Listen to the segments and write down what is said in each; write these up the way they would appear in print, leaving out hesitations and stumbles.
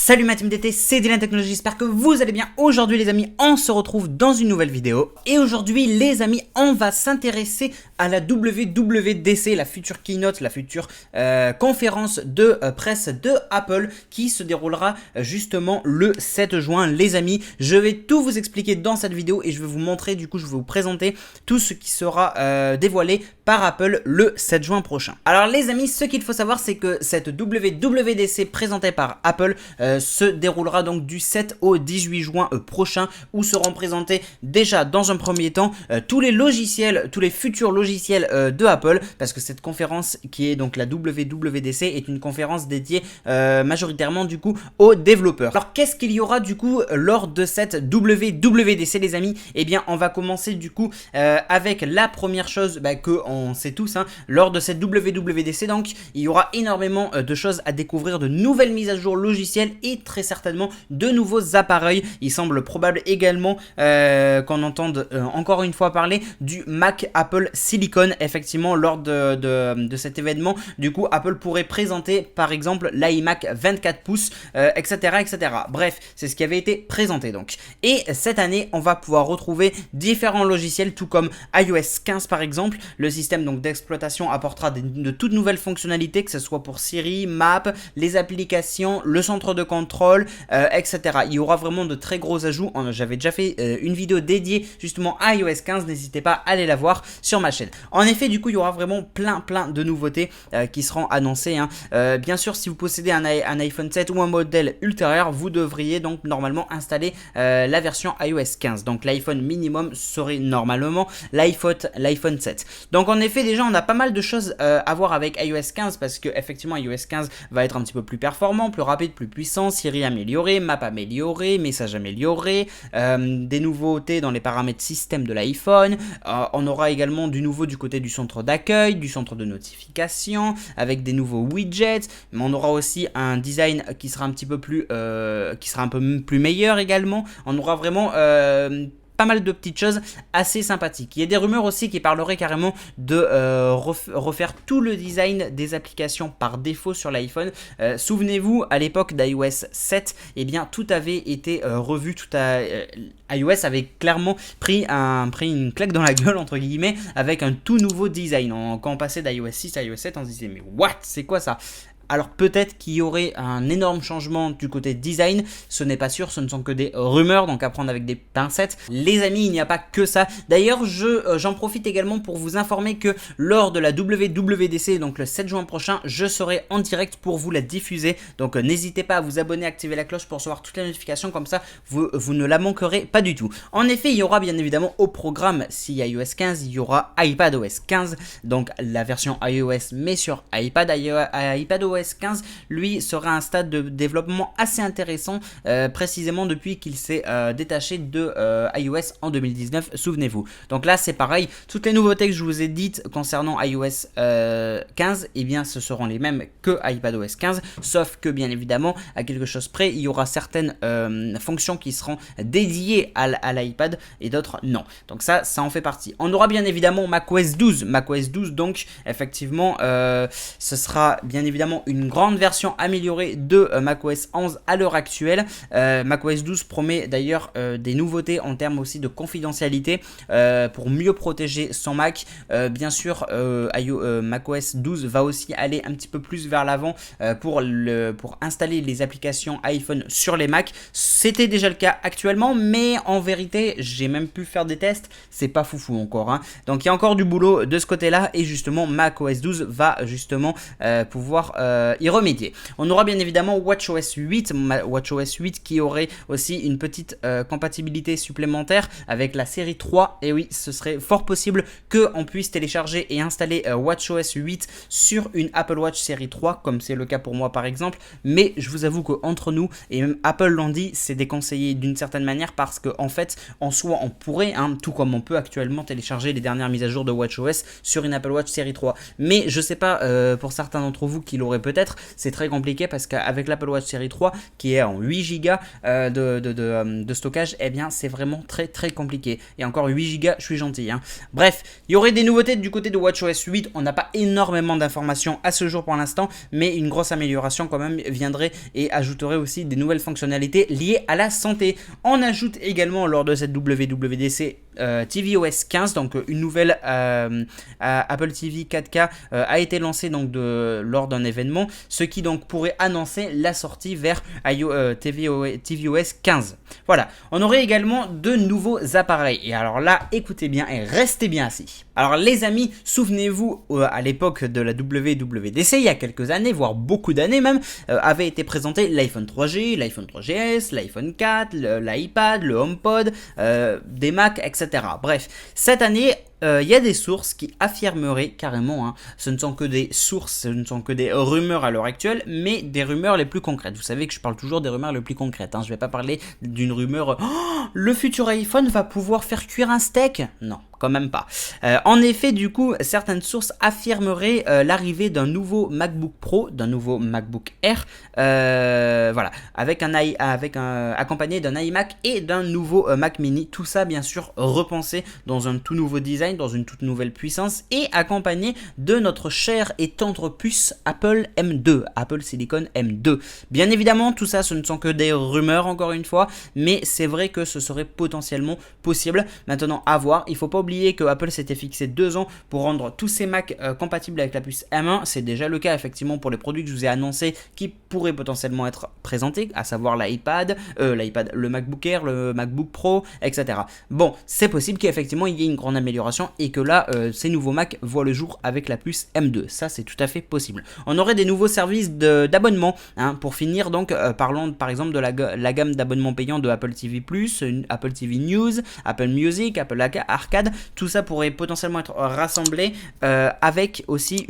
Salut ma team DT, c'est Dylan Technologies, j'espère que vous allez bien. Aujourd'hui les amis, on se retrouve dans une nouvelle vidéo. Et aujourd'hui les amis, on va s'intéresser à la WWDC, la future keynote, la future conférence de presse de Apple qui se déroulera justement le 7 juin les amis. Je vais tout vous expliquer dans cette vidéo et je vais vous montrer, du coup je vais vous présenter tout ce qui sera dévoilé par Apple le 7 juin prochain. Alors les amis, ce qu'il faut savoir c'est que cette WWDC présentée par Apple se déroulera donc du 7 au 18 juin prochain, où seront présentés déjà dans un premier temps tous les logiciels, tous les futurs logiciels de Apple, parce que cette conférence qui est donc la WWDC est une conférence dédiée majoritairement du coup aux développeurs. Alors qu'est-ce qu'il y aura du coup lors de cette WWDC les amis? Eh bien on va commencer du coup avec la première chose que on sait tous, hein, lors de cette WWDC donc il y aura énormément de choses à découvrir, de nouvelles mises à jour logicielles et très certainement de nouveaux appareils. Il semble probable également qu'on entende encore une fois parler du Mac Apple Silicon. Effectivement, lors de cet événement, du coup, Apple pourrait présenter par exemple l'iMac 24 pouces, etc., etc. Bref, c'est ce qui avait été présenté donc. Et cette année, on va pouvoir retrouver différents logiciels, tout comme iOS 15 par exemple. Le système donc d'exploitation apportera de toutes nouvelles fonctionnalités, que ce soit pour Siri, Maps, les applications, le centre de contrôle, etc. Il y aura vraiment de très gros ajouts. J'avais déjà fait une vidéo dédiée justement à iOS 15, n'hésitez pas à aller la voir sur ma chaîne. En effet, du coup, il y aura vraiment plein de nouveautés qui seront annoncées, hein. Bien sûr, si vous possédez un iPhone 7 ou un modèle ultérieur, vous devriez donc normalement installer la version iOS 15. Donc l'iPhone minimum serait normalement l'iPhone 7. Donc en effet, déjà, on a pas mal de choses à voir avec iOS 15, parce que effectivement iOS 15 va être un petit peu plus performant, plus rapide, plus puissant, Siri amélioré, Map amélioré, message amélioré, des nouveautés dans les paramètres système de l'iPhone. On aura également du nouveau du côté du centre d'accueil, du centre de notification, avec des nouveaux widgets. Mais on aura aussi un design qui sera un petit peu plus, qui sera un peu plus meilleur également. On aura vraiment pas mal de petites choses assez sympathiques. Il y a des rumeurs aussi qui parleraient carrément de refaire tout le design des applications par défaut sur l'iPhone. Souvenez-vous, à l'époque d'iOS 7, eh bien tout avait été revu, iOS avait clairement pris une claque dans la gueule entre guillemets avec un tout nouveau design. Quand on passait d'iOS 6 à iOS 7, on se disait mais what, c'est quoi ça? Alors peut-être qu'il y aurait un énorme changement du côté design, ce n'est pas sûr, ce ne sont que des rumeurs, donc à prendre avec des pincettes. Les amis, il n'y a pas que ça. D'ailleurs, j'en profite également pour vous informer que lors de la WWDC, donc le 7 juin prochain, je serai en direct pour vous la diffuser. Donc n'hésitez pas à vous abonner, à activer la cloche pour recevoir toutes les notifications, comme ça vous ne la manquerez pas du tout. En effet, il y aura bien évidemment au programme, si iOS 15, il y aura iPadOS 15, donc la version iOS mais sur iPad. iPadOS 15 lui sera un stade de développement assez intéressant, précisément depuis qu'il s'est détaché de iOS en 2019, souvenez-vous. Donc là c'est pareil, toutes les nouveautés que je vous ai dites concernant iOS 15, eh bien ce seront les mêmes que iPadOS 15, sauf que bien évidemment à quelque chose près, il y aura certaines fonctions qui seront dédiées à l'iPad et d'autres non. Donc ça en fait partie. On aura bien évidemment macOS 12, donc effectivement ce sera bien évidemment une grande version améliorée de macOS 11 à l'heure actuelle. macOS 12 promet d'ailleurs des nouveautés en termes aussi de confidentialité pour mieux protéger son Mac. Bien sûr, macOS 12 va aussi aller un petit peu plus vers l'avant pour installer les applications iPhone sur les Mac. C'était déjà le cas actuellement, mais en vérité, j'ai même pu faire des tests. C'est pas foufou encore, hein. Donc il y a encore du boulot de ce côté-là et justement macOS 12 va justement pouvoir y remédier. On aura bien évidemment WatchOS 8 qui aurait aussi une petite compatibilité supplémentaire avec la série 3. Et oui, ce serait fort possible qu'on puisse télécharger et installer WatchOS 8 sur une Apple Watch série 3, comme c'est le cas pour moi par exemple. Mais je vous avoue qu'entre nous, et même Apple l'ont dit, c'est déconseillé d'une certaine manière parce qu'en fait, en soi, on pourrait, hein, tout comme on peut actuellement télécharger les dernières mises à jour de WatchOS sur une Apple Watch série 3. Mais je sais pas, pour certains d'entre vous qui l'auraient peut-être. C'est très compliqué parce qu'avec l'Apple Watch série 3 qui est en 8 Go de stockage, eh bien c'est vraiment très compliqué. Et encore 8 Go, je suis gentil, hein. Bref, il y aurait des nouveautés du côté de WatchOS 8. On n'a pas énormément d'informations à ce jour pour l'instant, mais une grosse amélioration quand même viendrait et ajouterait aussi des nouvelles fonctionnalités liées à la santé. On ajoute également lors de cette WWDC tvOS 15, donc une nouvelle Apple TV 4K a été lancée donc lors d'un événement, ce qui donc pourrait annoncer la sortie vers tvOS 15. Voilà, on aurait également de nouveaux appareils, et alors là, écoutez bien et restez bien assis. Alors les amis, souvenez-vous, à l'époque de la WWDC, il y a quelques années, voire beaucoup d'années même, avait été présenté l'iPhone 3G, l'iPhone 3GS, l'iPhone 4, l'iPad, le HomePod, des Macs, etc. Bref, cette année, il y a des sources qui affirmeraient carrément, hein, ce ne sont que des sources, ce ne sont que des rumeurs à l'heure actuelle, mais des rumeurs les plus concrètes. Vous savez que je parle toujours des rumeurs les plus concrètes, hein. Je ne vais pas parler d'une rumeur, le futur iPhone va pouvoir faire cuire un steak. Non, quand même pas. En effet, du coup, certaines sources affirmeraient l'arrivée d'un nouveau MacBook Pro, d'un nouveau MacBook Air, voilà, accompagné d'un iMac et d'un nouveau Mac Mini. Tout ça, bien sûr, repensé dans un tout nouveau design, dans une toute nouvelle puissance et accompagné de notre chère et tendre puce Apple M2, Apple Silicon M2. Bien évidemment, tout ça, ce ne sont que des rumeurs, encore une fois, mais c'est vrai que ce serait potentiellement possible. Maintenant, à voir. Il ne faut pas oublier que Apple s'était fixé 2 ans pour rendre tous ses Macs compatibles avec la puce M1. C'est déjà le cas, effectivement, pour les produits que je vous ai annoncés qui pourraient potentiellement être présentés, à savoir le MacBook Air, le MacBook Pro, etc. Bon, c'est possible qu'effectivement, il y ait une grande amélioration et que là, ces nouveaux Mac voient le jour avec la puce M2. Ça, c'est tout à fait possible. On aurait des nouveaux services d'abonnement, hein. Pour finir, donc, parlons par exemple de la gamme d'abonnements payants de Apple TV+, Apple TV News, Apple Music, Apple Arcade. Tout ça pourrait potentiellement être rassemblé avec aussi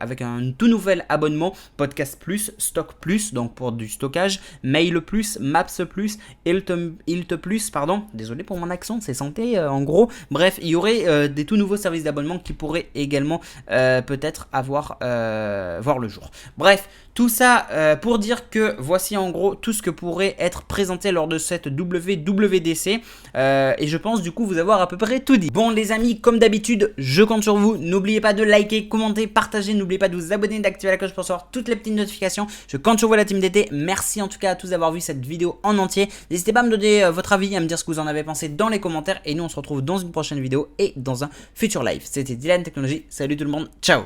avec un tout nouvel abonnement Podcast Plus, Stock Plus, donc pour du stockage, Mail Plus, Maps Plus, Ilt Plus, pardon, désolé pour mon accent, c'est santé en gros. Bref, il y aurait des tout nouveaux services d'abonnement qui pourraient également peut-être voir le jour. Bref, tout ça pour dire que voici en gros tout ce que pourrait être présenté lors de cette WWDC et je pense du coup vous avoir à peu près tout dit. Bon les amis, comme d'habitude, je compte sur vous. N'oubliez pas de liker, commenter, partager. N'oubliez pas de vous abonner, d'activer la cloche pour recevoir toutes les petites notifications. Je compte sur vous la team d'été. Merci en tout cas à tous d'avoir vu cette vidéo en entier. N'hésitez pas à me donner votre avis, à me dire ce que vous en avez pensé dans les commentaires. Et nous on se retrouve dans une prochaine vidéo et dans un futur live. C'était Dylan Technologies. Salut tout le monde, ciao.